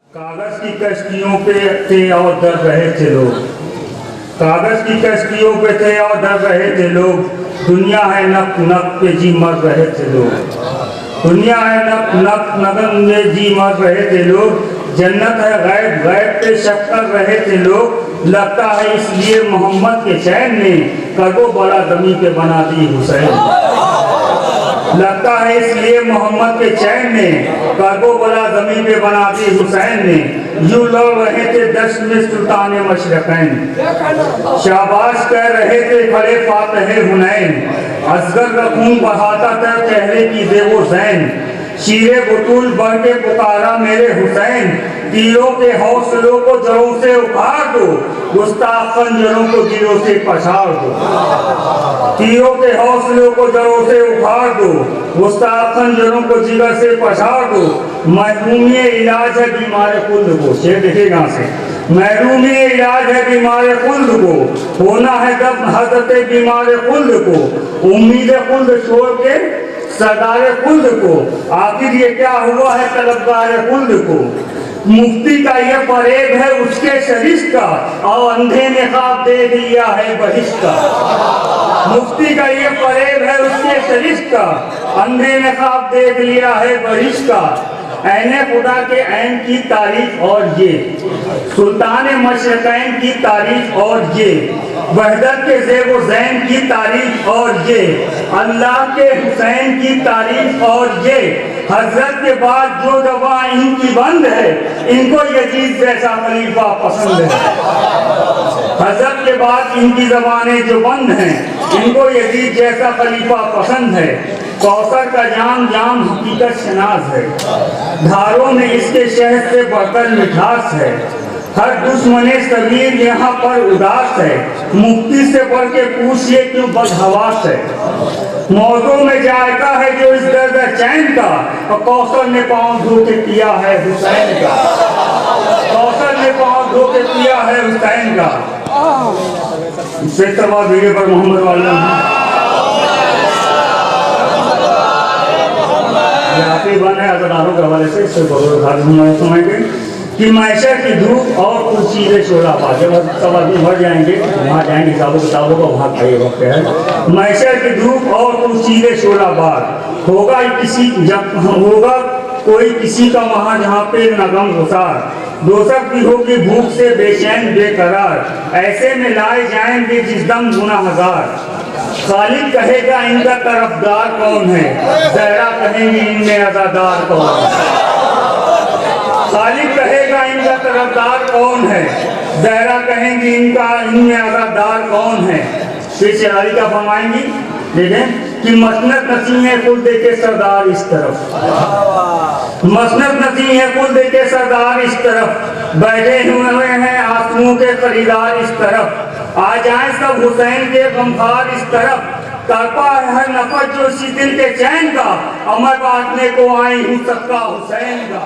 कागज की कश्तियों पे थे और डर रहे थे लोग। कागज की कश्तियों पे थे और डर रहे थे लोग। दुनिया है नक नक पे जी मर रहे थे लोग। दुनिया है नक नक नगन में जी मर रहे थे लोग। जन्नत है गैब गैब पे शक कर रहे थे लोग। लगता है इसलिए मोहम्मद के चैन ने कदों बड़ा दमी पे बना दी हुसैन। लगता है इसलिए मोहम्मद के चैन ने कदों बड़ा जमीन पे बना दी हुसैन ने। यूं लड़ रहे थे दश्त में सुल्तान मशरकैन। शाबाश कह रहे थे खड़े फातह हुनैन। असगर का खून बहाता था चेहरे की देवो जैन। शीरे बुतूल बढ़ के पुकारा मेरे हुसैन। तीरों के हौसलों को जड़ों से उखाड़ दो। गुस्ताख खंजरों को दिलों से पछाड़ दो। तीरों के हौसलों को जड़ों से उखाड़ दो। गुस्ताख खंजरों को जिगर से पछाड़ दो। महरूमी इलाज है बीमार कुल्द को। शेर देखेगा से महरूमी इलाज है बीमार कुल्द को। होना है जब हजरत बीमार कुल्द को। उम्मीद कुल्द छोड़ के सरदार कुल्द को। आखिर ये क्या हुआ है तलबगार कुल्द को। मुफ्ती का ये परेब है उसके शरीफ का। और अंधे ने ख्वाब देख लिया है बहिश्त का। मुफ्ती का ये परेब है उसके शरीफ का। अंधे ने ख्वाब देख लिया है बहिश्त का। ऐने खुदा के ऐन की तारीफ और ये सुल्तान मशरकैन की तारीफ और ये वहदत के ज़ेब ज़ैन की तारीफ और ये अल्लाह के हुसैन की तारीफ और ये हजरत के बाद जो दवा इनकी बंद है इनको यजीद जैसा खलीफा पसंद है। हजरत के बाद इनकी जबानें जो बंद हैं इनको यजीद जैसा खलीफा पसंद है। कौसर का जाम जाम हकीकत शनाज है। धारों में इसके शहद से बढ़कर मिठास है। हर दुश्मने समीर यहाँ पर उदास है। मुफ्ती से बढ़ के पूछिए क्यों बदहवास है। मौजों में जायका है जो इस दर्द चैन का। और कौसर ने पाँव धो के पिया है हुसैन का। कौसर ने पाँव धो के पिया है हुसैन का। वीडियो पर मोहम्मद वाला अजादारों के हवाले से सुनाएंगे कि मैशर की धूप और कुछ चीज़ें शोला पा जब सब आदमी मर जाएंगे वहाँ जाएंगे किताबों का वहाँ खाइए वक्त है। मैशर की धूप और कुछ चीज़ें शोला बार होगा किसी जब होगा कोई किसी का वहाँ जहाँ पे नगम गुसार। दोसक भी होगी भूख से बेचैन बेकरार। ऐसे में लाए जाएंगे जिस दम गुनाहगार। खालिद कहेगा इनका तरफदार कौन है। जहरा कहेंगे इनमें अज़ादार कौन है। खालिद कहेगा इनका तरफदार कौन है। जहरा कहेंगे इनमें अज़ादार कौन है। फिर शायरी का फरमाएंगी देखें कि मसनद नसीं है कुल देखे सरदार इस तरफ। मसनद नसीं है कुल देखे सरदार इस तरफ। बैठे हुए हैं आंसुओं के खरीदार इस तरफ। आ जाए सब हुसैन के गमखार इस तरफ। तड़पा है नफर जो इसी दिल के चैन का। अमर बांटने को आई हूँ सबका हुसैन का।